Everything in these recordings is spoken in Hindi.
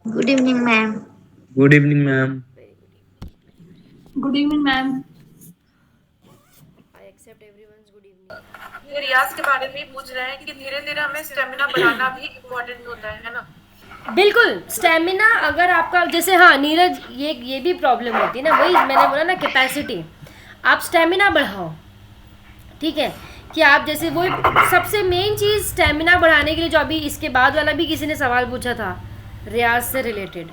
Good evening, ma'am. Good evening, ma'am. Very good evening. Good evening, ma'am. I accept everyone's good evening. ये रियाज के बारे में ही पूछ रहे हैं कि धीरे धीरे हमें स्टेमिना बढ़ाना भी इम्पोर्टेंट होता है ना। बिल्कुल स्टेमिना अगर आपका जैसे हाँ नीरज ये भी प्रॉब्लम होती है ना, वही मैंने बोला ना कैपेसिटी। आप स्टेमिना बढ़ाओ, ठीक है, कि आप जैसे वो सबसे मेन चीज़ स्टेमिना बढ़ाने के लिए जो अभी इसके बाद वाला भी किसी ने सवाल पूछा था रियाज से रिलेटेड,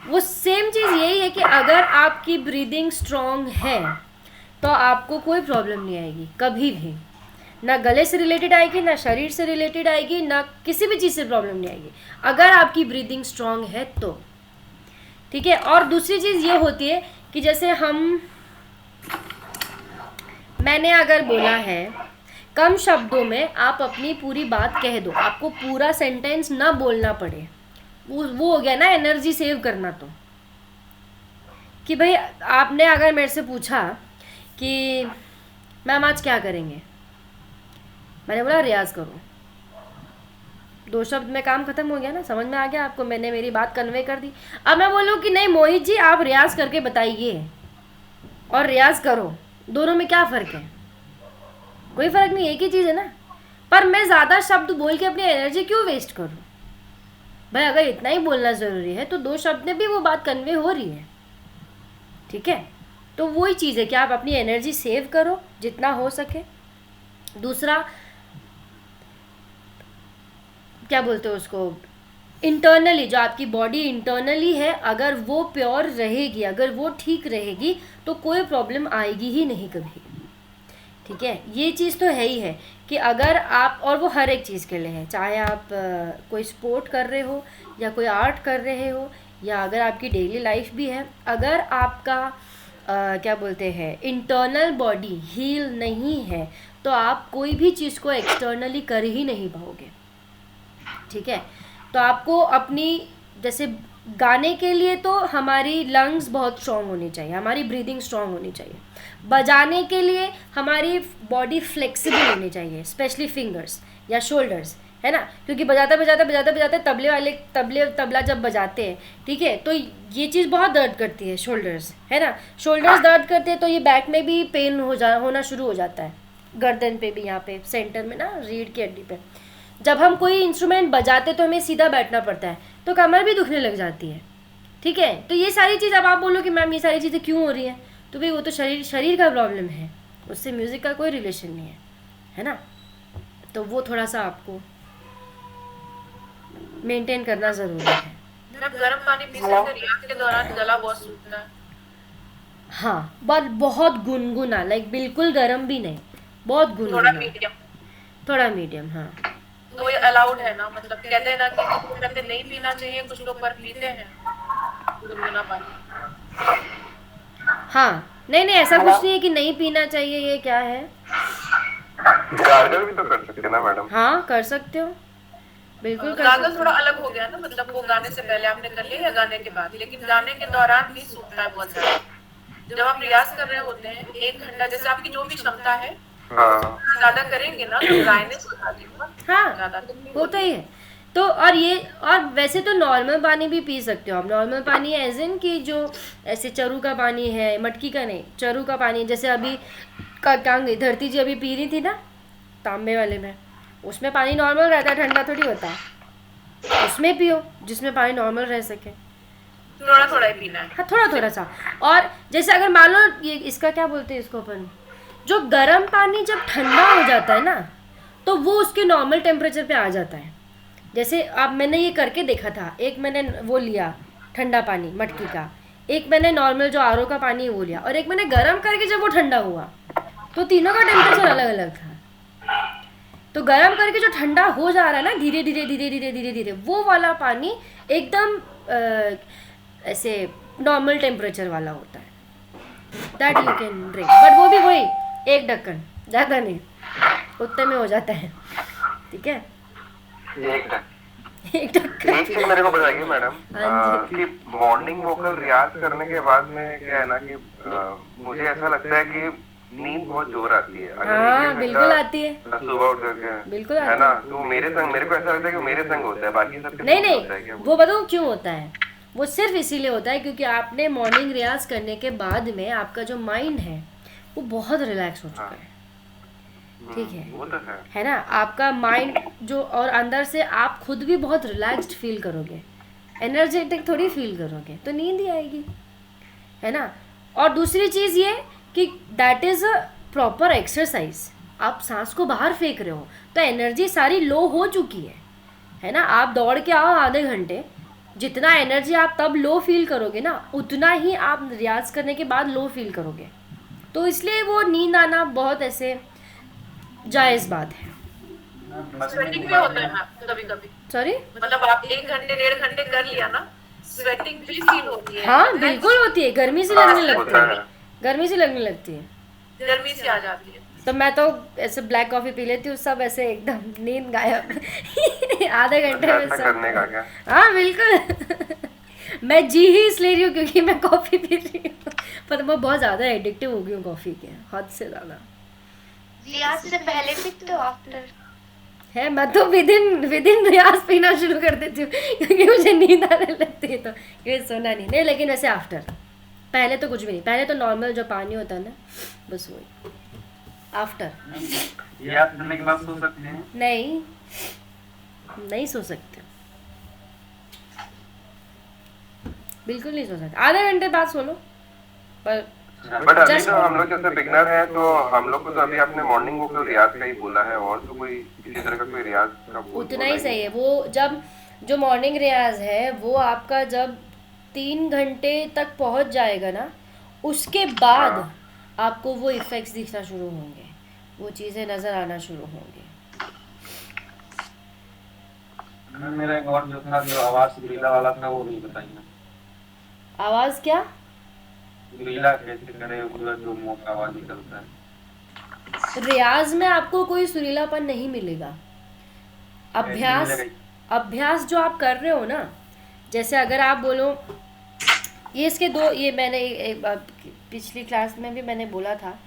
वो सेम चीज़ यही है कि अगर आपकी ब्रीदिंग स्ट्रॉन्ग है तो आपको कोई प्रॉब्लम नहीं आएगी कभी भी। ना गले से रिलेटेड आएगी, ना शरीर से रिलेटेड आएगी, ना किसी भी चीज़ से प्रॉब्लम नहीं आएगी अगर आपकी ब्रीदिंग स्ट्रॉन्ग है तो, ठीक है। और दूसरी चीज़ ये होती है कि जैसे मैंने अगर बोला है कम शब्दों में आप अपनी पूरी बात कह दो, आपको पूरा सेंटेंस ना बोलना पड़े, वो हो गया ना एनर्जी सेव करना। तो कि भाई आपने अगर मेरे से पूछा कि मैम आज क्या करेंगे, मैंने बोला रियाज करो, 2 शब्द में काम खत्म हो गया ना, समझ में आ गया आपको, मैंने मेरी बात कन्वे कर दी। अब मैं बोलूँ कि नहीं मोहित जी आप रियाज करके बताइए और रियाज करो, दोनों में क्या फ़र्क है? कोई फ़र्क नहीं, एक ही चीज़ है ना। पर मैं ज़्यादा शब्द बोल के अपनी एनर्जी क्यों वेस्ट करूँ? भाई अगर इतना ही बोलना ज़रूरी है तो 2 शब्द में भी वो बात कन्वे हो रही है, ठीक है। तो वही चीज़ है कि आप अपनी एनर्जी सेव करो जितना हो सके। दूसरा क्या बोलते हो उसको, इंटरनली जो आपकी बॉडी इंटरनली है अगर वो प्योर रहेगी, अगर वो ठीक रहेगी तो कोई प्रॉब्लम आएगी ही नहीं कभी, ठीक है। ये चीज़ तो है ही है कि अगर आप, और वो हर एक चीज़ के लिए है, चाहे आप कोई स्पोर्ट कर रहे हो या कोई आर्ट कर रहे हो या अगर आपकी डेली लाइफ भी है, अगर आपका क्या बोलते हैं इंटरनल बॉडी हील नहीं है तो आप कोई भी चीज़ को एक्सटर्नली कर ही नहीं पाओगे, ठीक है। तो आपको अपनी जैसे गाने के लिए तो हमारी लंग्स बहुत स्ट्रांग होनी चाहिए, हमारी ब्रीदिंग स्ट्रांग होनी चाहिए। बजाने के लिए हमारी बॉडी फ्लेक्सिबल होनी चाहिए, स्पेशली फिंगर्स या शोल्डर्स, है ना, क्योंकि बजाते तबला जब बजाते हैं, ठीक है, तो ये चीज़ बहुत दर्द करती है, शोल्डर्स, है ना, शोल्डर्स दर्द करते हैं तो ये बैक में भी पेन होना शुरू हो जाता है, गर्दन पे भी, यहाँ पे सेंटर में ना रीढ़ की हड्डी पे। जब हम कोई इंस्ट्रूमेंट बजाते तो हमें सीधा बैठना पड़ता है तो कमर भी दुखने लग जाती है, ठीक है। तो ये सारी चीज़, अब आप बोलो कि मैम ये सारी चीज़ें क्यों हो रही हैं, तो भाई वो तो शरीर का प्रॉब्लम है, उससे म्यूज़िक का कोई रिलेशन नहीं है ना। तो वो थोड़ा सा आपको मेंटेन करना ज़रूरी है। जब गर्म पानी पीने से रियाज के दौरान गला बहुत सूखता है। हाँ, बहुत गुनगुना, लाइक बिल्कुल गर्म भी नहीं, बहुत थोड़ा गुनगुना, मीडियम। थोड़ा मीडियम, हाँ। तो ये अलाउड है ना, मतलब कहते हैं ना कि कुछ लोग कहते हैं नहीं पीना चाहिए, कुछ लोग पर पीते हैं गुनगुना पानी। हाँ, नहीं ऐसा कुछ नहीं है कि नहीं पीना चाहिए, ये क्या है, गार्गल भी तो कर सकते हैं ना मैडम। हाँ कर सकते हो, बिल्कुल कर गागल सकते थोड़ा हो। अलग हो गया ना, मतलब वो गाने से पहले आपने कर लिया या गाने के बाद, लेकिन गाने के दौरान भी सूखता है बहुत ज्यादा। जब आप रियाज कर रहे होते हैं 1 घंटा, जैसे आपकी जो भी क्षमता है हाँ ज्यादा करेंगे ना तो ड्राइनेस हो जाती है, हाँ ज्यादा तकलीफ होता होती ही है। तो और वैसे तो नॉर्मल पानी भी पी सकते हो आप, नॉर्मल पानी एज इन कि जो ऐसे चरू का पानी है, मटकी का नहीं, चरू का पानी, जैसे अभी कांग धरती जी अभी पी रही थी ना तांबे वाले में, उसमें पानी नॉर्मल रहता है, ठंडा थोड़ी होता है, उसमें पियो जिसमें पानी नॉर्मल रह सके। थोड़ा थोड़ा ही पीना है। हाँ थोड़ा सा। और जैसे अगर मान लो ये इसका क्या बोलते हैं इसको अपन, जो गर्म पानी जब ठंडा हो जाता है ना तो वो उसके नॉर्मल टेम्परेचर पे आ जाता है। जैसे अब मैंने ये करके देखा था, एक मैंने वो लिया ठंडा पानी मटकी का, एक मैंने नॉर्मल जो आरओ का पानी है वो लिया, और एक मैंने गर्म करके जब वो ठंडा हुआ तो तीनों का टेम्परेचर अलग अलग था। तो गर्म करके जो ठंडा हो जा रहा है ना धीरे धीरे धीरे धीरे धीरे धीरे, वो वाला पानी एकदम ऐसे नॉर्मल टेम्परेचर वाला होता है, that you can drink, but वो भी वही 1 ढक्कन, ज़्यादा नहीं, उतने में हो जाता है, ठीक है। एक ढक्कन। 1 ढक्कन। एक चीज मेरे को बताइए मैडम, हाँ जी। कि मॉर्निंग वोकल रियाज करने के बाद में क्या है ना कि मुझे ऐसा लगता है कि नींद बहुत जोर आती है। अगर हाँ 1-1 बिल्कुल घंटा आती है, सुबह उठ करके, बिल्कुल है आती ना, है। तो मेरे को ऐसा लगता है कि मेरे संग होता है, बाकी सबके नहीं संग होता है नहीं, क्या वो बताऊँ क्यों होता है? वो सिर्फ इसीलिए होता है क्योंकि आपने मॉर्निंग रियाज करने के बाद में आपका जो माइंड है वो बहुत रिलैक्स हो चुका हाँ। है, ठीक है? वो तो है ना, आपका माइंड जो, और अंदर से आप खुद भी बहुत रिलैक्स्ड फील करोगे, एनर्जेटिक थोड़ी फील करोगे, तो नींद ही आएगी, है ना। और दूसरी चीज़ ये कि that is a proper exercise. आप सांस को बाहर फेंक रहे हो तो एनर्जी सारी लो हो चुकी है ना। आप दौड़ के आओ आधे घंटे, जितना एनर्जी आप तब लो फील करोगे ना, उतना ही आप रियाज करने के बाद लो फील करोगे। तो इसलिए वो नींद आना बहुत ऐसे जायज़ बात है। स्वेटिंग भी होता है मैम कभी कभी, सॉरी? मतलब आप 1 घंटे 1.5 घंटे कर लिया ना, स्वेटिंग भी फील होती है, हाँ पता है? बिल्कुल होती है, गर्मी से हाँ लगने लगती होता है, है। गर्मी से लगने लगती है। गर्मी से आ जाती है। तो मैं तो ऐसे ब्लैक कॉफ़ी पी लेती हूँ, सब ऐसे एकदम नींद गायब आधे घंटे में ऐसा सब। करने का क्या? हाँ बिल्कुल मैं जी ही इसलिए रही हूँ क्योंकि मैं कॉफ़ी पी रही हूँ, पर मैं बहुत ज़्यादा एडिक्टिव हो गई हूँ कॉफ़ी के, हद से ज़्यादा रियाज से पहले भी तो आफ्टर। है। मैं तो विदिन रियाज पीना शुरू कर देती हूँ क्योंकि मुझे नींद आने लगती है, तो ये सोना नहीं, लेकिन वैसे आफ्टर, पहले तो कुछ भी नहीं, पहले तो नॉर्मल जो पानी होता है ना, बस वही। आफ्टर याद करने के बाद सो सकते हैं? नहीं सो सकते, बिल्कुल नहीं सो सकते, आधे घंटे बाद सो लो। पर बट अभी Just- तो हम लोग जैसे बिगनर हैं, तो हम लोग को तो अभी आपने मॉर्निंग वॉक रियाज का ही बोला है, और तो कोई किसी तरह का कोई रियाज का उतना ही सही है। वो जब जो मॉर्निंग रियाज है वो आपका जब 3 घंटे तक पहुंच जाएगा ना, उसके बाद हाँ। आपको वो इफेक्ट्स दिखना शुरू होंगे, वो चीज़ें नज़र आना शुरू होंगी। मेरा एक और जो था, जो आवाज सुरीला वाला था, वो नहीं बताइए। आवाज़ क्या? सुरीला कैसे करे, पूरा जो मुंह का आवाज निकलता है। रियाज में आपको कोई सुरीलापन नहीं मिलेगा। अभ्यास जो आप कर रहे हो ना, जैसे अगर आप बोलो, ये इसके दो, ये मैंने पिछली क्लास में भी मैंने बोला था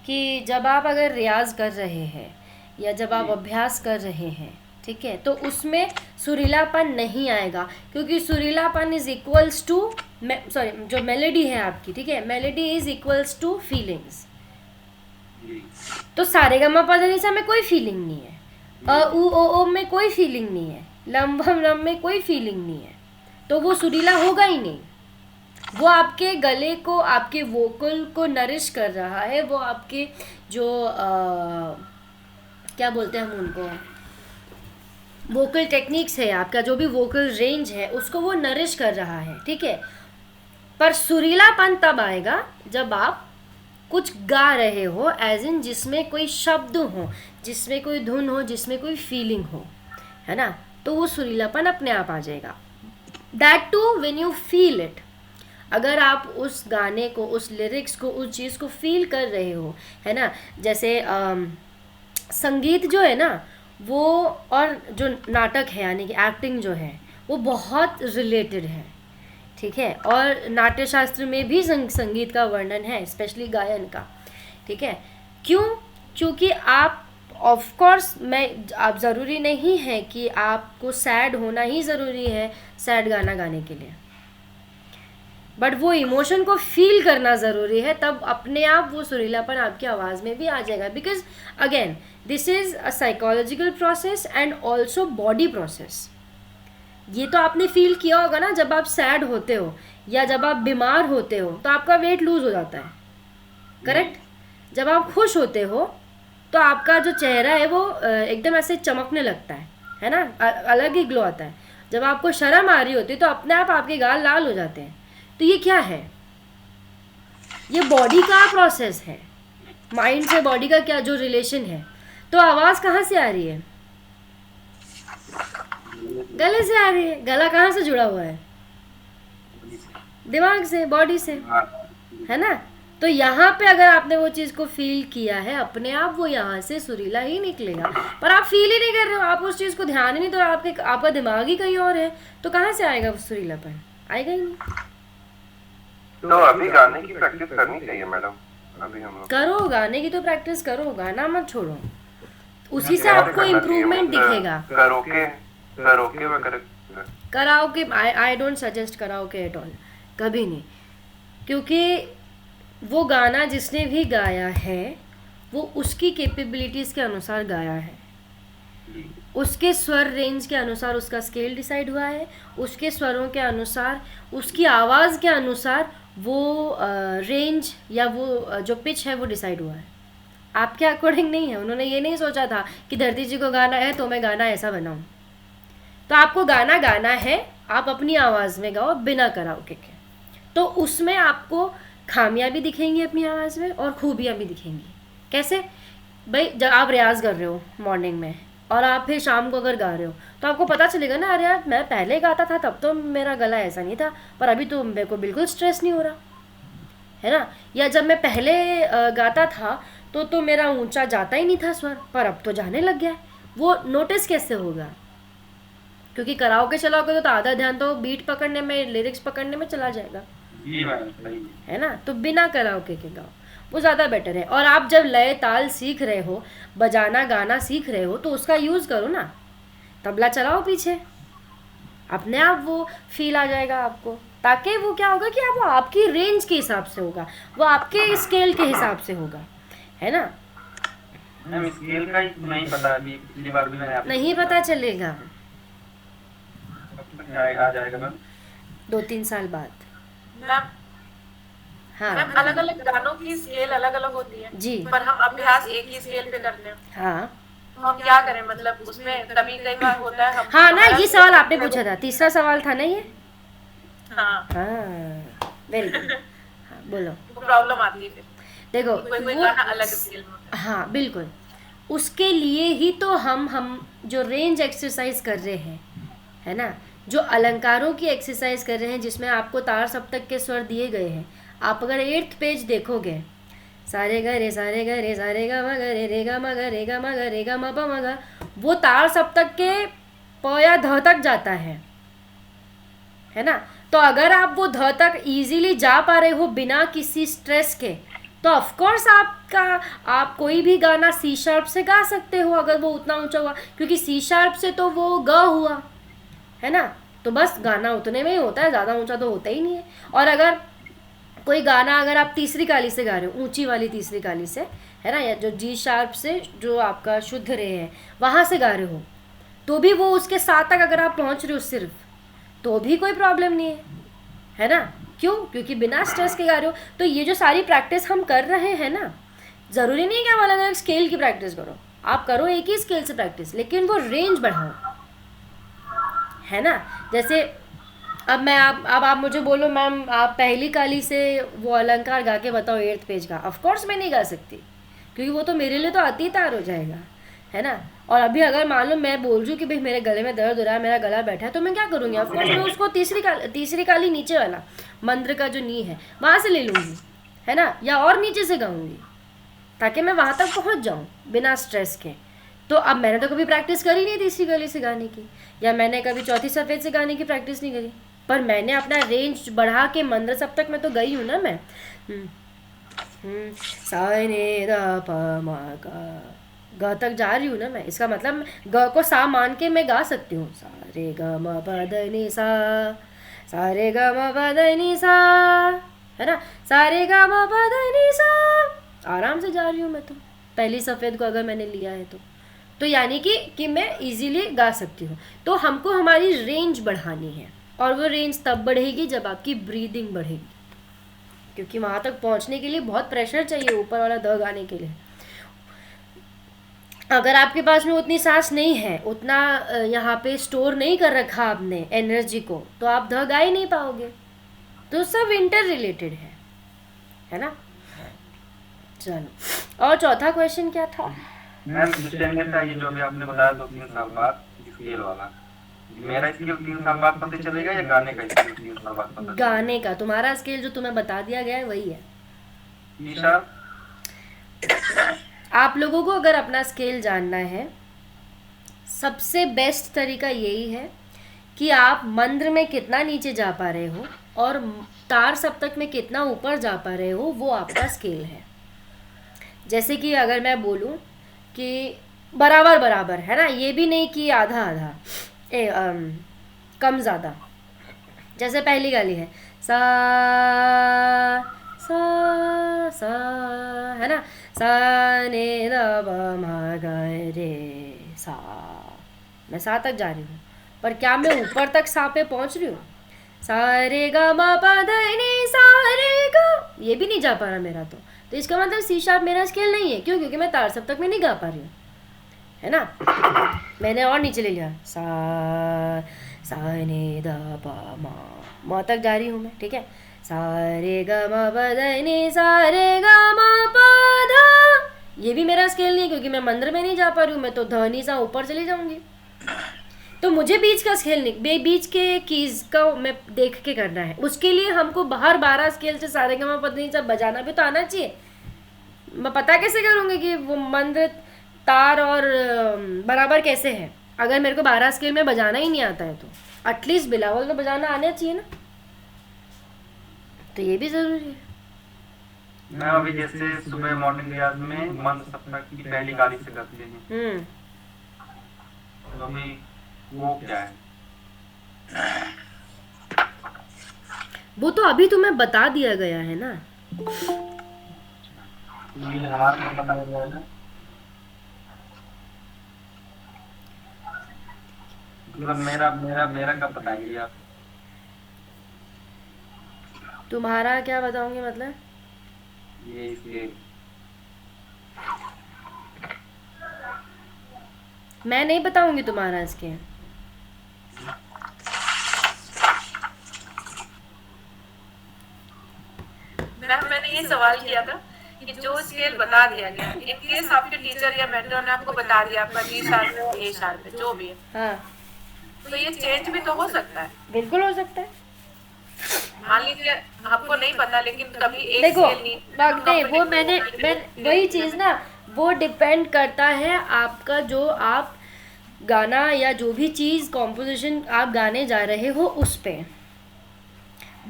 कि जब आप अगर रियाज कर रहे हैं या जब आप अभ्यास कर रहे हैं, ठीक है, तो उसमें सुरीलापन नहीं आएगा, क्योंकि सुरीलापन इज इक्वल्स टू, सॉरी, जो मेलोडी है आपकी, ठीक है, melody is equals to feelings. तो सारेगामापाधानिसा में कोई फीलिंग नहीं है, अ उ ओ ओ में कोई फीलिंग नहीं है, लम भम लम में कोई फीलिंग नहीं है, तो वो सुरीला होगा ही नहीं। वो आपके गले को, आपके वोकल को नरिश कर रहा है, वो आपके जो क्या बोलते हैं हम उनको, वोकल टेक्निक्स है, आपका जो भी वोकल रेंज है, उसको वो नरिश कर रहा है, ठीक है। पर सुरीलापन तब आएगा जब आप कुछ गा रहे हो, एज इन जिसमें कोई शब्द हो, जिसमें कोई धुन हो, जिसमें कोई फीलिंग हो, है ना, तो वो सुरीलापन अपने आप आ जाएगा। That too when you feel it. अगर आप उस गाने को, उस लिरिक्स को, उस चीज़ को फील कर रहे हो, है ना, जैसे संगीत जो है ना, वो और जो नाटक है यानी कि एक्टिंग जो है, वो बहुत रिलेटेड है, ठीक है। और नाट्यशास्त्र में भी संगीत का वर्णन है, स्पेशली गायन का, ठीक है। क्यों? क्योंकि आप ऑफ कोर्स, आप ज़रूरी नहीं है कि आपको सैड होना ही ज़रूरी है सैड गाना गाने के लिए, बट वो इमोशन को फील करना ज़रूरी है, तब अपने आप वो सुरीलापन आपकी आवाज़ में भी आ जाएगा। Because again this is a psychological process and also body process. ये तो आपने फील किया होगा ना, जब आप सैड होते हो या जब आप बीमार होते हो तो आपका वेट लूज हो जाता है, करेक्ट। जब आप खुश होते हो तो आपका जो चेहरा है वो एकदम ऐसे चमकने लगता है ना, अलग ही ग्लो आता है। जब आपको शर्म आ रही होती है तो अपने आप आपके गाल लाल हो जाते हैं। तो ये क्या है? ये बॉडी का प्रोसेस है, माइंड से बॉडी का क्या जो रिलेशन है। तो आवाज़ कहाँ से आ रही है? गले से आ रही है। गला कहाँ से जुड़ा हुआ है? दिमाग से, बॉडी से, है ना। तो यहाँ पे अगर आपने वो चीज़ को फील किया है, अपने आप वो यहाँ से सुरीला ही निकलेगा। पर आप फील ही नहीं कर रहे हो, आप उस चीज़ को ध्यान ही नहीं, तो आपका दिमाग ही कहीं और है, तो कहाँ से आएगा वो सुरीलापन? आएगा ही नहीं। तो अभी गाने की प्रैक्टिस करनी चाहिए मैडम। अभी हम लोग करो, गाने की तो प्रैक्टिस करो, गाना मत छोड़ो, उसी से क्या आपको करना चाहिए? इम्प्रूवमेंट मतलब दिखेगा। कराओके वगैरह karaoke I don't suggest karaoke at all, कभी नहीं, क्योंकि वो गाना जिसने भी गाया है वो उसकी कैपेबिलिटीज़ के अनुसार गाया है, उसके स्वर रेंज के अनुसार उसका स्केल डिसाइड हुआ है, उसके स्वरों के अनुसार, उसकी आवाज़ के अनुसार वो रेंज या वो जो पिच है वो डिसाइड हुआ है, आपके अकॉर्डिंग नहीं है। उन्होंने ये नहीं सोचा था कि धरती जी को गाना है तो मैं गाना ऐसा बनाऊं। तो आपको गाना गाना है, आप अपनी आवाज़ में गाओ बिना कराओके के, तो उसमें आपको खामियां भी दिखेंगी अपनी आवाज़ में और खूबियाँ भी दिखेंगी। कैसे भाई, जब आप रियाज़ कर रहे हो मॉर्निंग में और आप फिर शाम को अगर गा रहे हो तो आपको पता चलेगा ना, अरे यार मैं पहले गाता था तब तो मेरा गला ऐसा नहीं था, पर अभी तो मेरे को बिल्कुल स्ट्रेस नहीं हो रहा है ना। या जब मैं पहले गाता था तो मेरा ऊंचा जाता ही नहीं था स्वर, पर अब तो जाने लग गया है। वो नोटिस कैसे होगा? क्योंकि कराओके चलाओगे तो आधा ध्यान तो बीट पकड़ने में, लिरिक्स पकड़ने में चला जाएगा, जी मैम सही है ना। तो बिना कराओके के गाओ, वो ज़्यादा बेटर है। और आप जब लय ताल सीख रहे हो, बजाना गाना सीख रहे हो, तो उसका यूज़ करो ना, तबला चलाओ पीछे, अपने आप वो फील आ जाएगा आपको, ताकि वो क्या होगा कि वो आपकी रेंज के हिसाब से होगा, वो आपके स्केल के हिसाब से होगा, है ना। मैम स्केल का ही नहीं पता, अभी पिछली बार भी मैंने आपको नहीं पता चलेगा, कब तक आ जाएगा मैम? 2-3 साल बाद। मैम हाँ मैम अलग अलग गानों की स्केल अलग अलग होती है जी, पर हम अभ्यास एक ही स्केल पे करते हैं, हाँ तो हम क्या करें? मतलब उसमें कभी कई बार होता है हम हाँ ना, हमारा ये सवाल आपने पूछा था, तीसरा सवाल था ना ये। हाँ हाँ वेरी गुड, हाँ बोलो। प्रॉब्लम आती है फिर, देखो कोई कोई वो, गाना अलग स्केल में होता हाँ बिल्कुल, उसके लिए ही तो हम जो रेंज एक्सरसाइज कर रहे हैं, है ना, जो अलंकारों की एक्सरसाइज कर रहे हैं, जिसमें आपको तार सप्तक के स्वर दिए गए हैं। आप अगर 8th पेज देखोगे, सारे ग रे सारे ग रे सारे ग म ग रे ग म ग रे ग म ग रे ग म प म ग, वो तार सप्तक के प या ध तक जाता है ना। तो अगर आप वो ध तक इजीली जा पा रहे हो बिना किसी स्ट्रेस के, तो ऑफ कोर्स आप कोई भी गाना सी शार्प से गा सकते हो, अगर वो उतना ऊंचा हुआ, क्योंकि सी शार्प से तो वो ग हुआ, है ना। तो बस गाना उतने में ही होता है, ज़्यादा ऊंचा तो होता ही नहीं है। और अगर कोई गाना अगर आप तीसरी काली से गा रहे हो, ऊंची वाली तीसरी काली से, है ना, या जो जी शार्प से जो आपका शुद्ध रे है वहाँ से गा रहे हो, तो भी वो उसके साथ तक अगर आप पहुँच रहे हो सिर्फ, तो भी कोई प्रॉब्लम नहीं है ना। क्यों? क्योंकि बिना स्ट्रेस के गा रहे हो। तो ये जो सारी प्रैक्टिस हम कर रहे हैं ना, ज़रूरी नहीं कि आप अलग अलग स्केल की प्रैक्टिस करो, आप करो एक ही स्केल से प्रैक्टिस, लेकिन वो रेंज बढ़ाओ, है ना। जैसे अब आप मुझे बोलो मैम आप पहली काली से वो अलंकार गा के बताओ 8th पेज का, ऑफ कोर्स मैं नहीं गा सकती, क्योंकि वो तो मेरे लिए तो आती ही तार हो जाएगा, है ना। और अभी अगर मान लो मैं बोल रही हूँ कि भाई मेरे गले में दर्द हो रहा है, मेरा गला बैठा है, तो मैं क्या करूँगी? ऑफ कोर्स मैं उसको तीसरी काली नीचे वाला मंत्र का जो नी है वहाँ से ले लूँगी, है ना, या और नीचे से गाऊँगी, ताकि मैं वहाँ तक पहुँच जाऊँ बिना स्ट्रेस के। तो अब मैंने तो कभी प्रैक्टिस करी नहीं तीसरी गली से गाने की, या मैंने कभी चौथी सफ़ेद से गाने की प्रैक्टिस नहीं करी, पर मैंने अपना रेंज बढ़ा के मंद्र सप्तक में तो गई हूँ ना मैं। सा ने द प म ग, ग तक जा रही हूँ ना मैं, इसका मतलब ग को सा मान के मैं गा सकती हूँ। सा रे ग म प ध नि सा, सा रे ग म प ध नि सा, है ना, सा रे ग म प ध नि सा, आराम से जा रही हूँ मैं तो, पहली सफ़ेद को अगर मैंने लिया है तो यानी कि मैं इजीली गा सकती हूँ। तो हमको हमारी रेंज बढ़ानी है, और वो रेंज तब बढ़ेगी जब आपकी ब्रीदिंग बढ़ेगी, क्योंकि वहाँ तक पहुँचने के लिए बहुत प्रेशर चाहिए ऊपर वाला द गाने के लिए। अगर आपके पास में उतनी सांस नहीं है, उतना यहाँ पे स्टोर नहीं कर रखा आपने एनर्जी को, तो आप द गा ही नहीं पाओगे। तो सब इंटर रिलेटेड है ना। चलो, और चौथा क्वेश्चन क्या था? मैम डिस्टेंस का ये जो अभी आपने बताया 2-3 साल बाद स्केल वाला, मेरा स्केल 3 साल बाद पता चलेगा या गाने का स्केल 3 साल बाद पता चलेगा? गाने का तुम्हारा स्केल जो तुम्हें बता दिया गया है वही है। ईशा आप लोगों को अगर अपना स्केल जानना है, सबसे बेस्ट तरीका यही है कि आप मंत्र में कितना नीचे जा पा रहे हो और तार सप्तक में कितना ऊपर जा पा रहे हो, वो आपका स्केल है। जैसे कि अगर मैं बोलूँ कि बराबर बराबर है ना, ये भी नहीं कि आधा आधा, कम ज़्यादा। जैसे पहली गाली है सा सा सा, है ना, सा ने द प म ग रे सा, मैं सा तक जा रही हूँ, पर क्या मैं ऊपर तक सा पे पहुँच रही हूँ? सा रे ग म प ध नि सा रे ग, ये भी नहीं जा पा रहा मेरा। तो इसका मतलब सी शार्प मेरा स्केल नहीं है। क्यों? क्योंकि मैं तार सप्तक में नहीं गा पा रही हूँ, है ना। मैंने और नीचे ले लिया सा सा ने द प म तक जा रही हूँ मैं, ठीक है। सा रे ग म प ध नि सा रे ग म प ध, ये भी मेरा स्केल नहीं है क्योंकि मैं मंद्र में नहीं जा पा रही हूँ, मैं तो ध नि सा ऊपर चली जाऊंगी। तो मुझे बीच का स्केल नहीं, बीच के कीज का मैं देख के करना है। उसके लिए हमको बाहर 12 स्केल से सारे ग म प ध नि सा बजाना भी तो आना चाहिए। मैं पता कैसे करूँगी कि वो मंत्र तार और बराबर कैसे है, अगर मेरे को 12 स्केल में बजाना ही नहीं आता है तो एटलीस्ट बिलावल तो बजाना आना चाहिए ना। तो ये भी जरूरी है। मैं अभी जैसे सुबह मॉर्निंग रियाज में मंत्र सप्तक की पहली गाली से करते हैं, तो अभी वो क्या है? वो तो अभी तुम्हें बता दिया गया है ना। ये हमारे को पता है ना, मतलब मेरा मेरा मेरा कब बताएंगे आप? तुम्हारा क्या बताऊंगी मतलब? ये इसके मैं नहीं बताऊंगी तुम्हारा इसके। मैंने ये सवाल किया था कि जो स्केल बता दिया गया, इन केस आपके टीचर या मेंटर ने आपको बता दिया आपका डी शार्प है, ए शार्प है, जो भी है, हाँ, तो ये चेंज भी तो हो सकता है। बिल्कुल हो सकता है। मान लीजिए आपको नहीं पता, लेकिन कभी एक देखो स्केल नहीं, नहीं, वो मैं वही चीज़ ना, वो डिपेंड करता है आपका जो आप गाना या जो भी चीज़ कॉम्पोजिशन आप गाने जा रहे हो उस पे।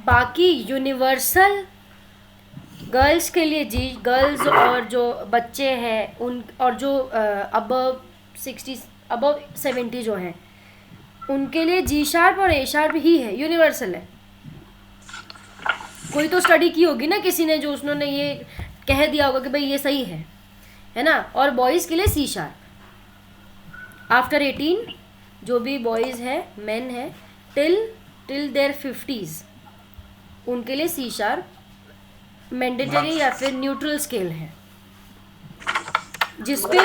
बाकी यूनिवर्सल गर्ल्स के लिए जी, गर्ल्स और जो बच्चे हैं उन, और जो अबव 60 अबव 70 जो हैं, उनके लिए जी शार्प और ए शार्प ही है, यूनिवर्सल है। कोई तो स्टडी की होगी ना किसी ने, जो उसने ये कह दिया होगा कि भाई ये सही है ना। और बॉयज़ के लिए सी शार्प आफ्टर 18, जो भी बॉयज़ है, मेन है, टिल देयर 50s, उनके लिए सी शार्प मैंडेटरी या फिर न्यूट्रल स्केल है, जिसपे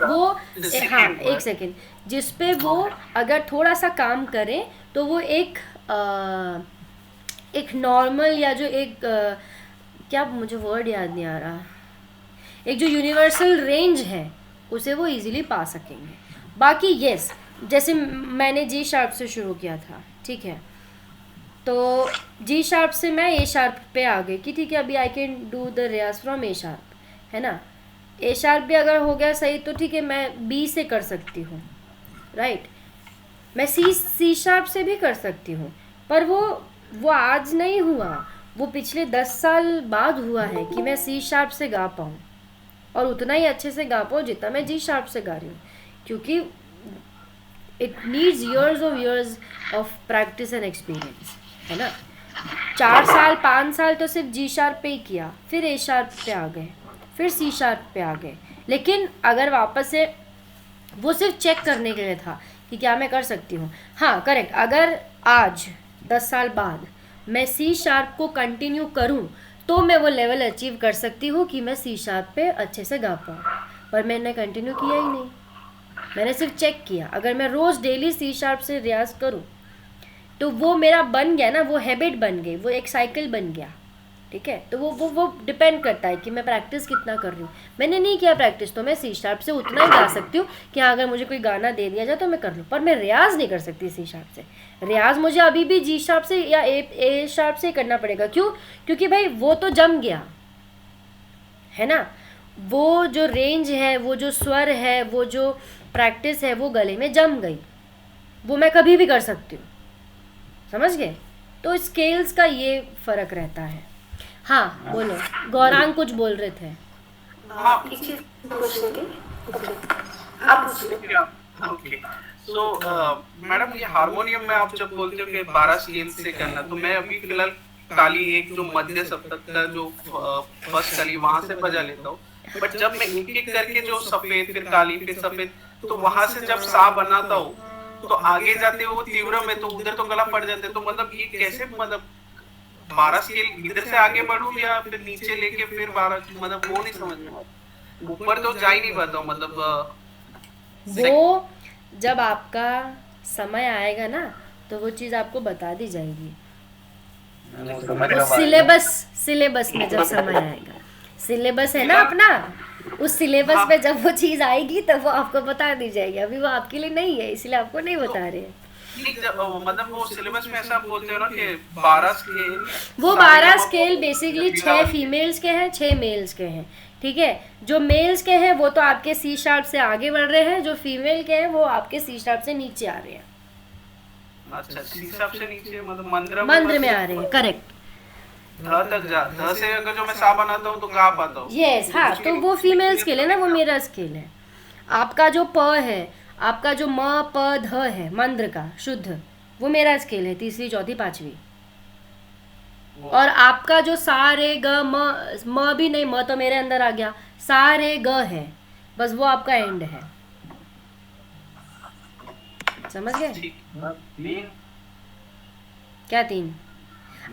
वो हाँ एक सेकेंड, जिसपे वो अगर थोड़ा सा काम करें तो वो एक नॉर्मल या जो एक क्या, मुझे वर्ड याद नहीं आ रहा, एक जो यूनिवर्सल रेंज है उसे वो इजीली पा सकेंगे। बाकी यस, जैसे मैंने जी शार्प से शुरू किया था, ठीक है, तो जी शार्प से मैं ए शार्प पे आ गई कि ठीक है अभी आई कैन डू द रियाज फ्रॉम ए शार्प, है ना। ए शार्प भी अगर हो गया सही तो ठीक है, मैं बी से कर सकती हूँ, राइट। मैं सी शार्प से भी कर सकती हूँ, पर वो आज नहीं हुआ, वो पिछले 10 साल बाद हुआ है कि मैं सी शार्प से गा पाऊँ, और उतना ही अच्छे से गा पाऊँ जितना मैं जी शार्प से गा रही हूँ, क्योंकि it needs years of practice and experience, है ना। 4 साल 5 साल तो सिर्फ जी शार्प पे ही किया, फिर ए शार्प पे आ गए, फिर सी शार्प पे आ गए। लेकिन अगर वापस से वो सिर्फ चेक करने के लिए था कि क्या मैं कर सकती हूँ। हाँ करेक्ट, अगर आज 10 साल बाद मैं सी शार्प को कंटिन्यू करूँ तो मैं वो लेवल अचीव कर सकती हूँ कि मैं सी शार्प पे अच्छे से गा पाऊँ, पर मैंने कंटिन्यू किया ही नहीं, मैंने सिर्फ चेक किया। अगर मैं रोज़ डेली सी शार्प से रियाज करूँ तो वो मेरा बन गया ना, वो हैबिट बन गई, वो एक साइकिल बन गया, ठीक है। तो वो डिपेंड करता है कि मैं प्रैक्टिस कितना कर रही हूँ। मैंने नहीं किया प्रैक्टिस तो मैं सी शार्प से उतना ही गा सकती हूँ कि हाँ अगर मुझे कोई गाना दे दिया जाए तो मैं कर लूँ, पर मैं रियाज नहीं कर सकती सी शार्प से। रियाज मुझे अभी भी जी शार्प से या ए शार्प से ही करना पड़ेगा। क्यों? क्योंकि भाई वो तो जम गया है ना, वो जो रेंज है, वो जो स्वर है, वो जो प्रैक्टिस है, वो गले में जम गई, वो मैं कभी भी कर सकती हूँ, समझ गए। तो स्केल्स का ये फ़र्क रहता है। हाँ बोलो, गौरांग कुछ बोल रहे थे। हाँ एक चीज पूछनी थी। ओके, आप पूछ लो। ओके। सो मैडम, ये हारमोनियम में आप जब बोलते हो कि 12 स्केल से करना, तो मैं अभी फिलहाल काली एक जो मध्य सप्तक का जो फर्स्ट काली वहां से बजा लेता हूँ, बट जब मैं एक एक करके जो सफेद फिर काली फिर सफेद, तो वहां से जब सा बनाता हूँ तो आगे जाते वो तीव्र में, तो उधर तो गला पड़ जाता है। तो मतलब ये कैसे, मतलब 12 स्केल इधर से आगे बढ़ूं या फिर नीचे लेके फिर 12, मतलब वो नहीं समझ में आता। ऊपर तो जा ही नहीं पाता हूँ, मतलब वो जब आपका समय आएगा ना तो वो चीज़ आपको बता दी जाएगी। उस सिलेबस में जब समय आएगा, सिलेबस है ना अपना, उस सिलेबस पे जब वो चीज़ आएगी तब वो आपको बता दी जाएगी। अभी वो आपके लिए नहीं है, इसलिए आपको नहीं बता रहे हैं। नहीं, मतलब वो सिलेबस में ऐसा बोलते हो ना कि 12 स्केल, वो 12 स्केल बेसिकली 6 फीमेल्स के हैं, 6 मेल्स के हैं, ठीक है। जो मेल्स के हैं वो तो आपके सी शार्प से आगे बढ़ रहे हैं, जो फीमेल के हैं वो आपके सी शार्प से नीचे आ रहे हैं। अच्छा, सी शार्प से नीचे मतलब मंद्र में आ रहे हैं, करेक्ट। ध तक जा, ध से अगर जो मैं सा बनाता हूँ तो गा पाता हूँ। यस, हाँ, तो वो फीमेल स्केल है ना, वो मेरा स्केल है। आपका जो प है, आपका जो म प ध है मंद्र का शुद्ध, वो मेरा स्केल है, तीसरी चौथी पांचवी। और आपका जो सा रे ग म भी नहीं, म तो मेरे अंदर आ गया, सा रे ग है, बस वो आपका एंड है। समझ गए? तीन क्या 3?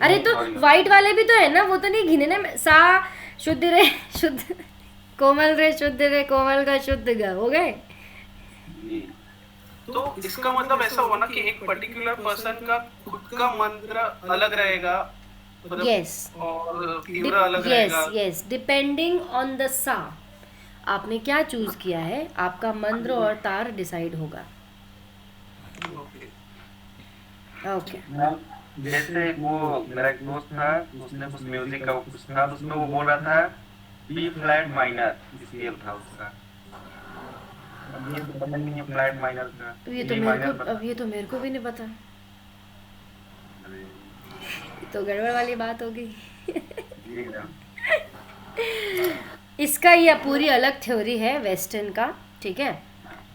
अरे तो व्हाइट वाले भी तो है ना, वो तो नहीं गिने ना। सा शुद्ध रे शुद्ध कोमल रे शुद्ध रे कोमल का शुद्ध ग हो गए। तो इसका मतलब ऐसा हुआ ना कि एक पर्टिकुलर पर्सन का खुद का मंत्र अलग रहेगा, मतलब यस, और तीव्र अलग रहेगा। यस, डिपेंडिंग ऑन द सा आपने क्या चूज किया है, आपका मंत्र और तार डिसाइड होगा। ओके। जैसे वो मेरा एक दोस्त था, उसने कुछ म्यूजिक का कुछ था, उसमें वो बोल रहा था बी फ्लैट माइनर स्केल था उसका। अब ये तो पता नहीं है फ्लैट माइनर का। अब ये तो मेरे को भी नहीं पता, तो गड़बड़ वाली बात हो गई। इसका ये पूरी अलग थ्योरी है वेस्टर्न का, ठीक है।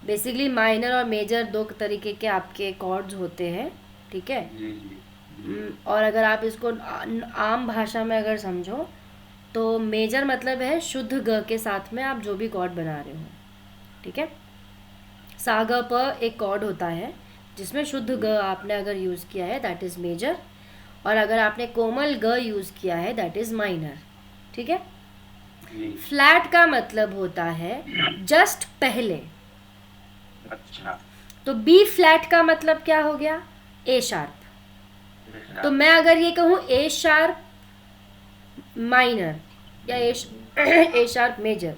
बेसिकली माइनर और मेजर 2 तरीके के आपके कॉर्ड्स होते हैं, ठीक है। और अगर आप इसको आम भाषा में अगर समझो तो मेजर मतलब है शुद्ध ग के साथ में आप जो भी कॉर्ड बना रहे हो, ठीक है। सा ग प एक कॉर्ड होता है जिसमें शुद्ध ग आपने अगर यूज़ किया है दैट इज़ मेजर, और अगर आपने कोमल ग यूज़ किया है दैट इज़ माइनर, ठीक है। फ्लैट का मतलब होता है जस्ट पहले। अच्छा, तो बी फ्लैट का मतलब क्या हो गया? ए शार्प। तो मैं अगर ये कहूँ ए शार्प माइनर या ए शार्प मेजर,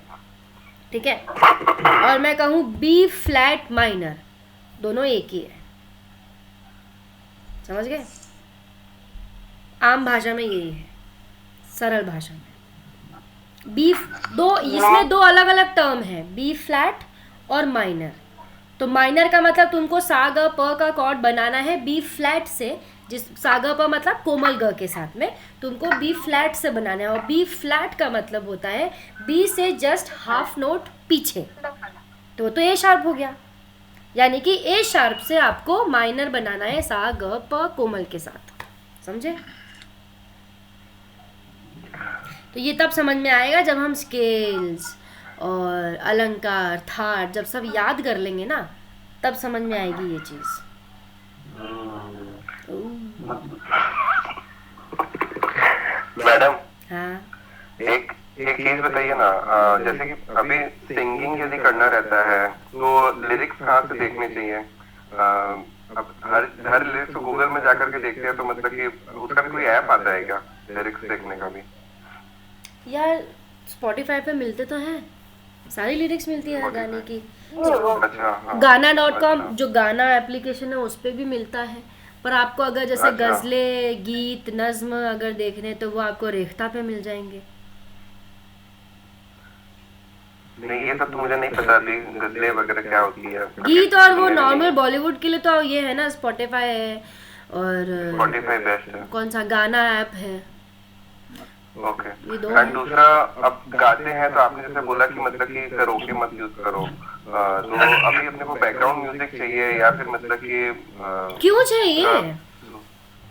ठीक है, और मैं कहूँ बी फ्लैट माइनर, दोनों एक ही है। समझ गए? आम भाषा में यही है, सरल भाषा में। बी दो, इसमें 2 अलग अलग टर्म है, बी फ्लैट और माइनर। तो माइनर का मतलब तुमको सा ग प का कॉर्ड बनाना है बी फ्लैट से, जिस सा ग प मतलब कोमल ग के साथ में तुमको बी फ्लैट से बनाना है, और बी फ्लैट का मतलब होता है बी से जस्ट हाफ नोट पीछे, तो ए शार्प हो गया। यानी कि ए शार्प से आपको माइनर बनाना है सा ग प कोमल के साथ, समझे? तो ये तब समझ में आएगा जब हम स्केल्स और अलंकार थाट जब सब याद कर लेंगे ना, तब समझ में आएगी ये चीज़। मैडम, हाँ, एक चीज बताइए ना, जैसे कि अभी सिंगिंग यदि करना रहता है तो लिरिक्स कहाँ से देखने चाहिए? अब हर लिरिक्स गूगल में जाकर के देखते हैं, तो मतलब कि उसका भी कोई ऐप आता है क्या लिरिक्स देखने का भी? यार स्पॉटिफाई पे मिलते तो हैं, सारी लिरिक्स मिलती है हर गाने की। अच्छा, हाँ। गाना.com जो गाना एप्लीकेशन है उस पर भी मिलता है, पर आपको अगर जैसे अच्छा। गज़लें गीत नज्म अगर देखने तो वो आपको रेख्ता पे मिल जाएंगे। नहीं, ये सब तो मुझे नहीं पता थी, गजलें वगैरह क्या होती है। गीत और वो नॉर्मल बॉलीवुड के लिए तो ये है ना, स्पॉटिफाई है, और स्पॉटिफाई बेस्ट है। कौन सा गाना ऐप है, ओके। ये दो एंड दूसरा, अब गाते हैं तो आपने जैसे बोला कि मतलब कि करोके मत यूज करो, तो अभी अपने को बैकग्राउंड म्यूजिक चाहिए या फिर मतलब कि क्यों चाहिए?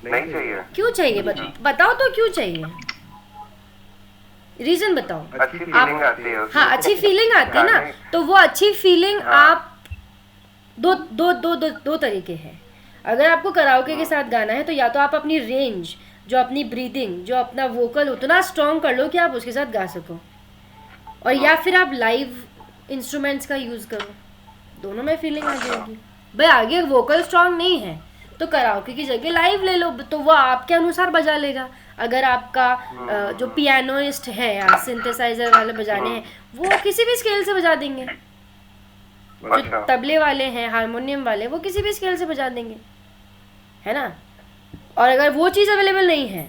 नहीं चाहिए? क्यों चाहिए? बताओ तो क्यों चाहिए, रीजन बताओ। अच्छी फीलिंग आती है उसमें। हाँ, अच्छी फीलिंग आती है ना, तो वो अच्छी फीलिंग आप दो तरीके हैं। अगर आपको कराओके के साथ गाना है तो या तो आप अपनी रेंज, जो अपनी ब्रीदिंग, जो अपना वोकल उतना स्ट्रॉन्ग कर लो कि आप उसके साथ गा सको, और या फिर आप लाइव इंस्ट्रूमेंट्स का यूज़ करो, दोनों में फीलिंग आ जाएगी। भाई आगे वोकल स्ट्रॉन्ग नहीं है तो कराओके की जगह लाइव ले लो, तो वो आपके अनुसार बजा लेगा। अगर आपका जो पियानोइस्ट है या सिंथेसाइजर वाले बजाने हैं, वो किसी भी स्केल से बजा देंगे। जो तबले वाले हैं, हारमोनियम वाले, वो किसी भी स्केल से बजा देंगे, है ना। और अगर वो चीज़ अवेलेबल नहीं है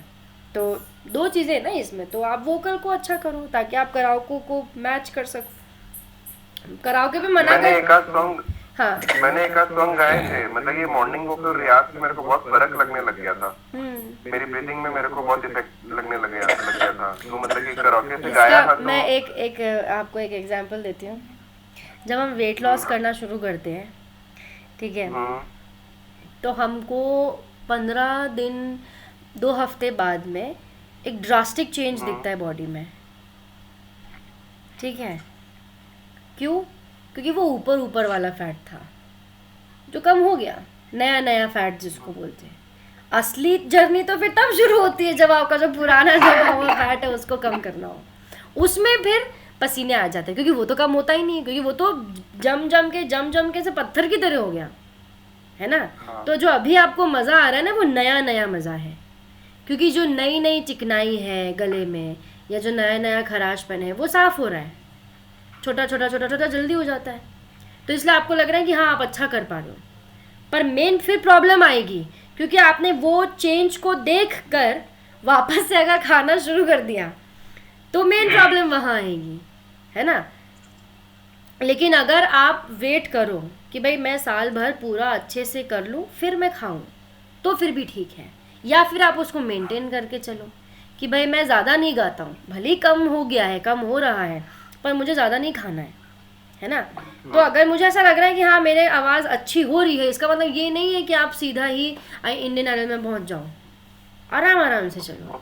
तो दो चीज़ें ना इसमें, तो आप वोकल को अच्छा करो ताकि आप कराओके को मैच कर सको। कराओके पे मना मैंने कर। एक आध सॉन्ग हाँ, मैंने एक आध सॉन्ग गाए थे, मतलब ये मॉर्निंग वोकल रियाज से मेरे को बहुत फर्क लगने लग गया था। मेरी ब्रीथिंग में मेरे को बहुत इफेक्ट लगने लग गया था, तो मतलब कि कराओके से गाया था। तो मैं एक आपको एक एग्जांपल देती हूँ। जब हम वेट लॉस करना शुरू करते हैं, ठीक है, तो हमको 15 दिन 2 हफ्ते बाद में एक ड्रास्टिक चेंज दिखता है बॉडी में, ठीक है। क्यों? क्योंकि वो ऊपर वाला फैट था जो कम हो गया, नया फैट जिसको बोलते हैं। असली जर्नी तो फिर तब शुरू होती है जब आपका जो पुराना जमा हुआ फैट है उसको कम करना हो। उसमें फिर पसीने आ जाते हैं क्योंकि वो तो कम होता ही नहीं, क्योंकि वो तो जम के से पत्थर की तरह हो गया, है ना। तो जो अभी आपको मज़ा आ रहा है ना, वो नया मज़ा है, क्योंकि जो नई चिकनाई है गले में या जो नया खराशपन है वो साफ़ हो रहा है, छोटा जल्दी हो जाता है। तो इसलिए आपको लग रहा है कि हाँ आप अच्छा कर पा रहे हो, पर मेन फिर प्रॉब्लम आएगी क्योंकि आपने वो चेंज को देख कर वापस से अगर खाना शुरू कर दिया तो मेन प्रॉब्लम वहाँ आएगी, है ना। लेकिन अगर आप वेट करो कि भाई मैं साल भर पूरा अच्छे से कर लूँ फिर मैं खाऊँ, तो फिर भी ठीक है। या फिर आप उसको मेंटेन करके चलो कि भाई मैं ज़्यादा नहीं गाता हूँ, भले ही कम हो गया है, कम हो रहा है, पर मुझे ज़्यादा नहीं खाना है ना। तो अगर मुझे ऐसा लग रहा है कि हाँ मेरे आवाज़ अच्छी हो रही है, इसका मतलब ये नहीं है कि आप सीधा ही इंडियन आइडल में पहुँच जाओ, आराम से चलो,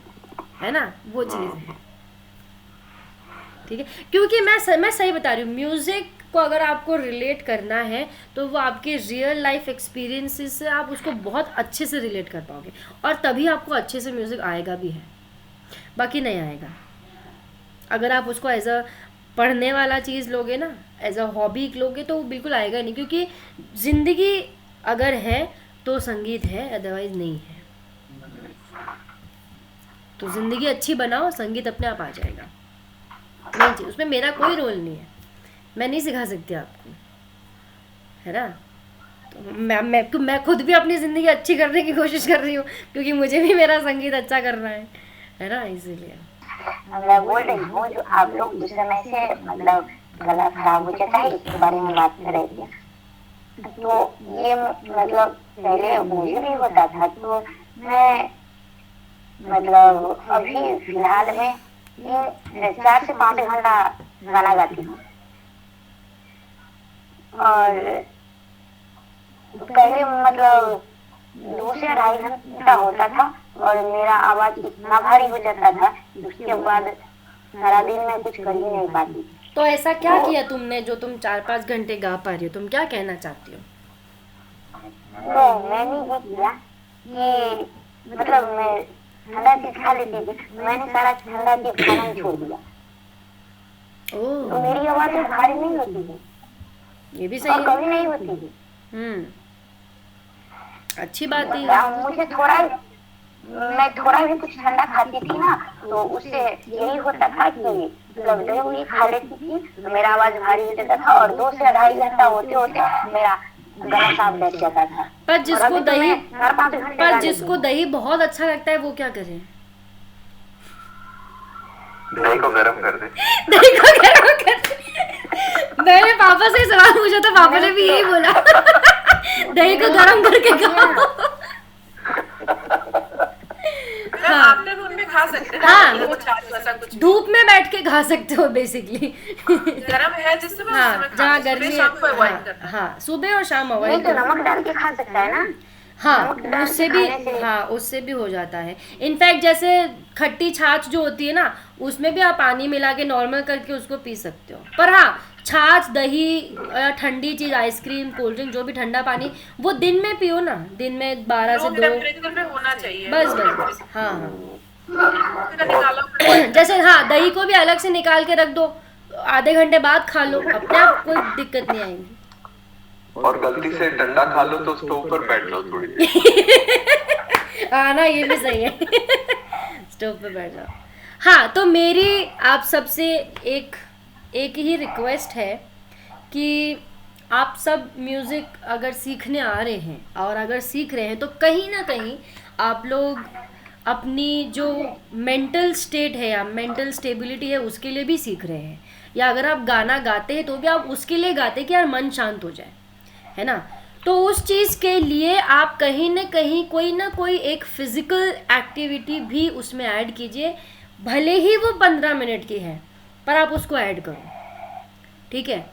है ना, वो चीज़ है, ठीक है। क्योंकि मैं सही बता रही हूँ, म्यूज़िक को अगर आपको रिलेट करना है तो वो आपके रियल लाइफ एक्सपीरियंसेस से आप उसको बहुत अच्छे से रिलेट कर पाओगे, और तभी आपको अच्छे से म्यूज़िक आएगा भी है, बाकी नहीं आएगा। अगर आप उसको एज अ पढ़ने वाला चीज़ लोगे ना, एज अ हॉबी लोगे, तो वो बिल्कुल आएगा नहीं, क्योंकि ज़िंदगी अगर है तो संगीत है, अदरवाइज नहीं है। तो ज़िंदगी अच्छी बनाओ, संगीत अपने आप आ जाएगा, नहीं चाहिए, उसमें मेरा कोई रोल नहीं है, मैं नहीं सिखा सकती आपको, है ना। तो मैं खुद भी अपनी ज़िंदगी अच्छी करने की कोशिश कर रही हूँ क्योंकि मुझे भी मेरा संगीत अच्छा करना है ना, इसीलिए। मैं बोल रही हूँ जो आप लोग जिस समय से मतलब गला खराब हो जाता है इसके बारे में बात कर रहे थे, तो ये मतलब पहले मुझे भी होता था, तो मैं मतलब अभी फिलहाल में 4 से 5 घंटा गाना गाती हूँ, और पहले मतलब 2 से 2.5 घंटा होता था और मेरा आवाज इतना भारी हो जाता था, उसके बाद सारा दिन मैं कुछ कर ही नहीं पाती। तो ऐसा क्या किया तुमने जो तुम 4-5 घंटे गा पा रही हो? तुम क्या कहना चाहती हो? तो मैंने ये किया कि मतलब मैं ठंडा चीज खा लेती थी, मैंने सारा ठंडा चीज खाना ही छोड़ दिया, तो मेरी आवाज भारी नहीं होती थी, ये भी सही है, कभी नहीं होती थी। अच्छी बात है। मुझे मैं थोड़ा भी कुछ ठंडा खाती थी ना, तो उससे यही होता था कि मतलब दही खा लेती थी तो मेरा आवाज भारी हो जाता था, और 2 से 2.5 घंटा होते मेरा गला साफ बैठ जाता था। पर जिसको दही बहुत अच्छा लगता है वो क्या करे? दही को गरम कर दे। मैंने पापा से सवाल पूछा था, पापा ने भी यही बोला, दही को गरम करके खाओ। आपने भी उनमें खा सकते हैं हाँ। ना, वो छाछ वैसा कुछ धूप में बैठ के खा सकते हो बेसिकली। गर्म है जिस समय हाँ, उस समय जहाँ खाना, गर्मी सुबह है, शाम को अवॉइड हाँ, करना। हाँ, सुबह और शाम नहीं अवॉइड तो करो। नमक डाल के खा सकता है ना। हाँ, नमक डाल उससे के भी, खाने से हाँ, उससे भी हो जाता है। इनफैक्ट जैसे खट्टी छाछ जो होती है ना, उसमें भी आप पानी मिला के नॉर्मल करके उसको पी सकते हो। पर हाँ, छाछ, दही या ठंडी चीज़, आइसक्रीम, कोल्ड ड्रिंक, जो भी ठंडा पानी, वो दिन में पियो ना, दिन में 12 से रूम 2। टेम्परेचर पे होना चाहिए। बस बस बस, हाँ हाँ। का निकाला हुआ avoid जैसे हाँ, दही को भी अलग से निकाल के रख दो, आधे घंटे बाद खा लो, अपने आप कोई दिक्कत नहीं आएगी। और गलती से डंडा खा लो तो स्टोव पर बैठ जाओ थोड़ी देर। हाँ ना, ये भी सही है। स्टोव पे बैठ जाओ। हाँ, तो मेरी आप सबसे एक ही रिक्वेस्ट है कि आप सब म्यूज़िक अगर सीखने आ रहे हैं और अगर सीख रहे हैं तो कहीं ना कहीं आप लोग अपनी जो मेंटल स्टेट है या मेंटल स्टेबिलिटी है उसके लिए भी सीख रहे हैं, या अगर आप गाना गाते हैं तो भी आप उसके लिए गाते हैं कि यार मन शांत हो जाए, है ना। तो उस चीज़ के लिए आप कहीं ना कोई एक फिज़िकल एक्टिविटी भी उसमें ऐड कीजिए, भले ही वो 15 मिनट की है, पर आप उसको ऐड करो, ठीक है।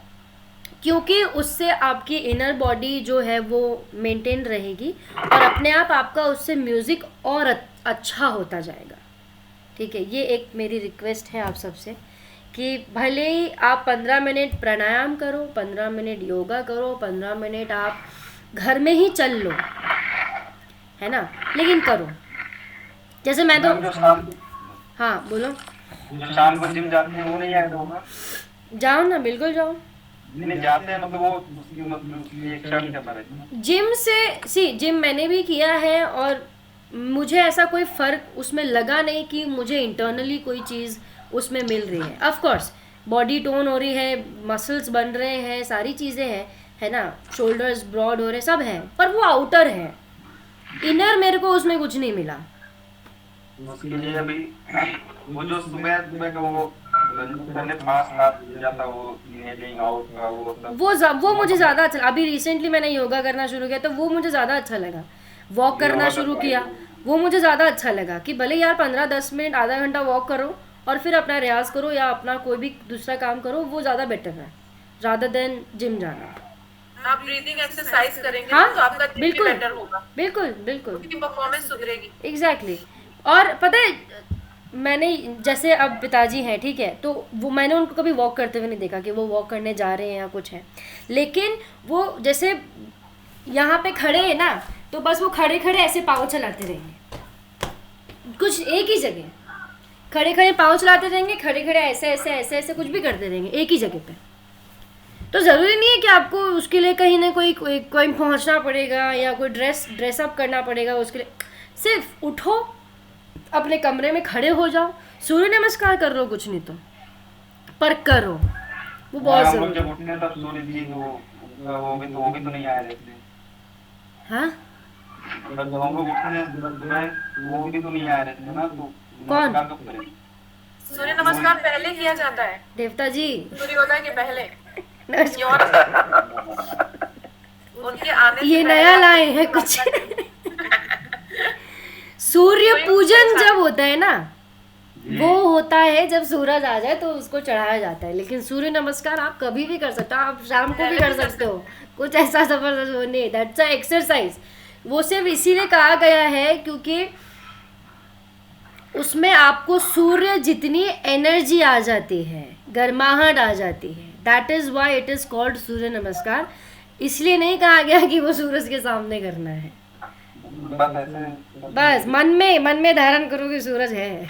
क्योंकि उससे आपकी इनर बॉडी जो है वो मेंटेन रहेगी और अपने आप आपका उससे म्यूज़िक और अच्छा होता जाएगा, ठीक है। ये एक मेरी रिक्वेस्ट है आप सबसे कि भले ही आप 15 मिनट प्राणायाम करो, 15 मिनट योगा करो, 15 मिनट आप घर में ही चल लो, है ना, लेकिन करो। जैसे मैं तो, हाँ बोलो। जो शाम को जिम जाते हैं वो नहीं ऐड होगा? जाओ ना, बिल्कुल जाओ। नहीं जाते हैं मतलब वो उसकी मतलब उसकी एक शर्त क्या पड़ेगी? जिम मैंने भी किया है और मुझे ऐसा कोई फ़र्क उसमें लगा नहीं कि मुझे इंटरनली कोई चीज़ उसमें मिल रही है। ऑफ कोर्स बॉडी टोन हो रही है, मसल्स बन रहे हैं, सारी चीज़ें हैं, है ना, शोल्डर्स ब्रॉड हो रहे, सब हैं, पर वो आउटर है, इनर मेरे को उसमें कुछ नहीं मिला। उसके लिए अभी वो जो सुबह सुबह का वो पहले पास जाता वो इनहेलिंग आउट का वो सब वो मुझे ज़्यादा अच्छा, अभी रिसेंटली मैंने योगा करना शुरू किया तो वो मुझे ज़्यादा अच्छा लगा। वॉक करना शुरू किया, वो मुझे ज़्यादा अच्छा लगा कि भले यार 15-10 मिनट, आधा घंटा वॉक करो और फिर अपना रियाज करो या अपना कोई भी दूसरा काम करो, वो ज़्यादा बेटर है रादर देन जिम जाना। आप ब्रीदिंग एक्सरसाइज करेंगे हाँ, तो आपका दिन भी बिल्कुल बेटर होगा, बिल्कुल बिल्कुल, आपकी परफॉर्मेंस सुधरेगी। एग्जैक्टली। और पता है मैंने, जैसे अब पिताजी हैं, ठीक है, तो वो मैंने उनको कभी वॉक करते हुए नहीं देखा कि वो वॉक करने जा रहे हैं या कुछ है, लेकिन वो जैसे यहाँ पे खड़े हैं ना, तो बस वो खड़े खड़े ऐसे पाँव चलाते रहेंगे, कुछ एक ही जगह खड़े खड़े पाँव चलाते रहेंगे, खड़े खड़े ऐसे ऐसे ऐसे ऐसे कुछ भी करते रहेंगे एक ही जगह पे। तो ज़रूरी नहीं है कि आपको उसके लिए कहीं ना कोई पहुँचना पड़ेगा या कोई ड्रेसअप करना पड़ेगा उसके लिए। सिर्फ उठो, अपने कमरे में खड़े हो जाओ, सूर्य नमस्कार कर लो, कुछ नहीं तो पर करो, वो बहुत हम लोग जरूरी जब है। उठने तब सूर्य जी वो भी तो नहीं आए रहते। हाँ, मतलब जब हम लोग उठते हैं सुबह वो भी तो नहीं आए रहते ना, तो कौन? नमस्कार कब करें? सूर्य नमस्कार पहले किया जाता है, देवता जी सूर्योदय के पहले। नमस्कार। ये और उनके आने से ये पहले नया आप लाए हैं कुछ। सूर्य पूजन जब होता है ना, वो होता है जब सूरज आ जाए तो उसको चढ़ाया जाता है, लेकिन सूर्य नमस्कार आप कभी भी कर सकते हो, आप शाम को भी कर सकते हो, कुछ ऐसा जबरदस्त वो नहीं, दैट्स अ एक्सरसाइज। वो सिर्फ इसीलिए कहा गया है क्योंकि उसमें आपको सूर्य जितनी एनर्जी आ जाती है, गर्माहट आ जाती है, that is why it is called Surya Namaskar. इसलिए नहीं कहा गया कि वो सूरज के सामने करना है, बस ऐसे बस मन में धारण करो कि सूरज है।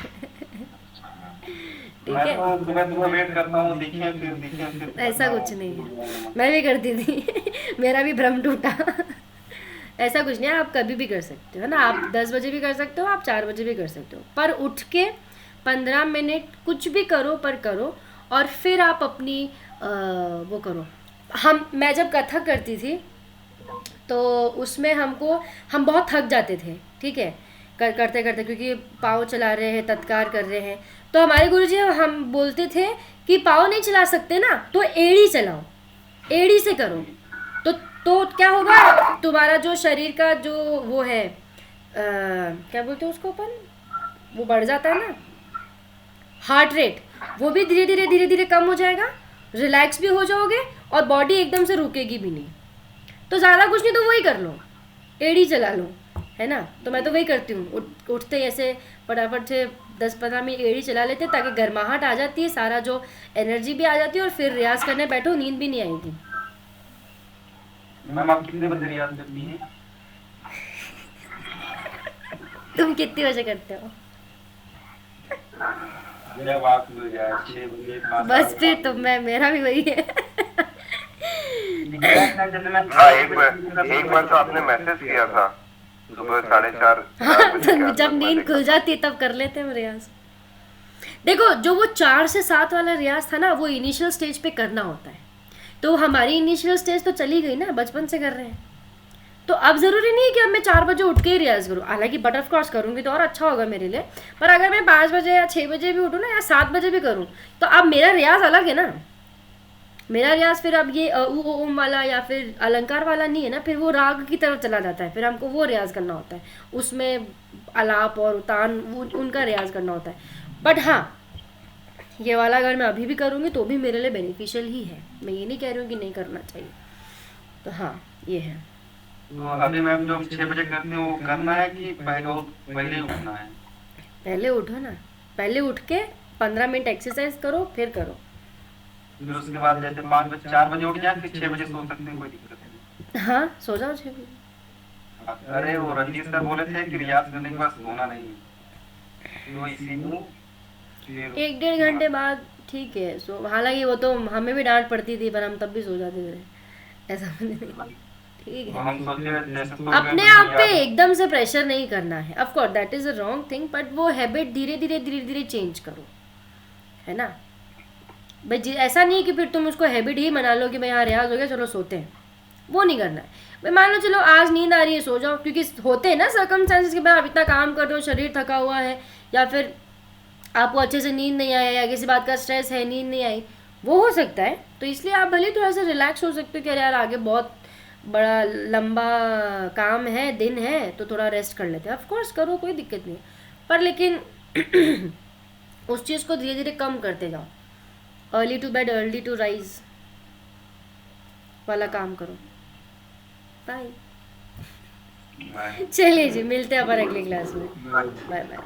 ठीक मैं है, तो सुबह वेट करता हूँ, दिखे ऐसा कुछ नहीं है, मैं भी करती थी। मेरा भी भ्रम टूटा। ऐसा कुछ नहीं है, आप कभी भी कर सकते हो ना, आप 10 बजे भी कर सकते हो, आप 4 बजे भी कर सकते हो, पर उठ के 15 मिनट कुछ भी करो, पर करो। और फिर आप अपनी वो करो। मैं जब कथक करती थी तो उसमें हम बहुत थक जाते थे, ठीक है, करते करते, क्योंकि पाँव चला रहे हैं, तत्कार कर रहे हैं, तो हमारे गुरुजी हम बोलते थे कि पाँव नहीं चला सकते ना, तो एड़ी चलाओ, एड़ी से करो, तो क्या होगा, तुम्हारा जो शरीर का जो वो है क्या बोलते हैं उसको अपन, वो बढ़ जाता है ना, हार्ट रेट वो भी धीरे धीरे धीरे धीरे कम हो जाएगा, रिलैक्स भी हो जाओगे और बॉडी एकदम से रुकेगी भी नहीं। तो ज़्यादा कुछ नहीं तो वही कर लो, एड़ी चला लो, है ना। तो मैं तो वही करती हूँ, उठते ऐसे फटाफट से 10-15 मिनट एड़ी चला लेते ताकि गर्माहट आ जाती है, सारा जो एनर्जी भी आ जाती है और फिर रियाज करने बैठो, नींद भी नहीं आएगी। मैम आप कितने बजे रियाज करती हैं? तुम कितनी बजे करते हो? जब आप मिल जाए 6 बजे 5 बस फिर तो मैं, मेरा भी वही है। हाँ, एक बार तो आपने मैसेज किया था सुबह 4:30 जब नींद खुल जाती है तब कर लेते हैं हम रियाज। देखो जो वो 4 से 7 वाला रियाज था ना, वो इनिशियल स्टेज पे करना होता है। तो हमारी इनिशियल स्टेज तो चली गई ना, बचपन से कर रहे हैं। तो अब ज़रूरी नहीं है कि अब मैं 4 बजे उठ के ही रियाज़ करूँ, हालांकि बट ऑफ कोर्स करूँगी तो और अच्छा होगा मेरे लिए। पर अगर मैं 5 बजे या 6 बजे भी उठूँ ना, या 7 बजे भी करूँ, तो अब मेरा रियाज अलग है ना। मेरा रियाज फिर अब ये ओम वाला या फिर अलंकार वाला नहीं है ना, फिर वो राग की तरफ चला जाता है, फिर हमको वो रियाज करना होता है, उसमें आलाप और उतान उनका रियाज करना होता है। बट हाँ, ये वाला अगर मैं अभी भी करूँगी तो भी मेरे लिए बेनिफिशियल ही है, मैं ये नहीं कह रही हूँ कि नहीं करना चाहिए। तो हाँ ये है। तो अभी मैम जो 6 बजे करते हैं वो करना है कि पहले उठना है? पहले उठो ना, पहले उठ के 15 मिनट एक्सरसाइज करो, फिर करो। फिर उसके बाद जैसे 5 बजे 4 बजे उठ जाए, फिर 6 बजे सो सकते हैं, कोई दिक्कत नहीं? हाँ सो जाओ 6 बजे। अरे वो रंजीत सर बोले थे कि रियाज करने के बाद सोना नहीं, तो इसीलिए 1-1.5 घंटे बाद ठीक है। सो हालांकि वो तो हमें भी डांट पड़ती थी, पर हम तब भी सो जाते थे, ऐसा नहीं। ठीक है, हम सोचे जैसे अपने आप पे एकदम से प्रेशर नहीं करना है। Of course that is a wrong thing, but वो हैबिट धीरे धीरे चेंज करो, है ना भाई। ऐसा नहीं कि फिर तुम उसको हैबिट ही बना लो कि भाई यहाँ रियाज हो गया चलो सोते हैं, वो नहीं करना है भाई। मान लो चलो आज नींद आ रही है, सो जाओ, क्योंकि होते हैं ना सर्कमस्टेंसेस के बाद आप इतना काम कर रहे हो, शरीर थका हुआ है, या फिर आपको अच्छे से नींद नहीं आया, या किसी बात का स्ट्रेस है, नींद नहीं आई, वो हो सकता है। तो इसलिए आप भले थोड़ा सा रिलैक्स हो सकते हो कि अरे यार आगे बहुत बड़ा लंबा काम है, दिन है, तो थोड़ा रेस्ट कर लेते हैं। ऑफ कोर्स करो, कोई दिक्कत नहीं, पर लेकिन उस चीज़ को धीरे धीरे कम करते जाओ। Early to bed early to rise वाला काम करो। बाय। चलिए जी, मिलते हैं अपन अगली क्लास में। Bye bye.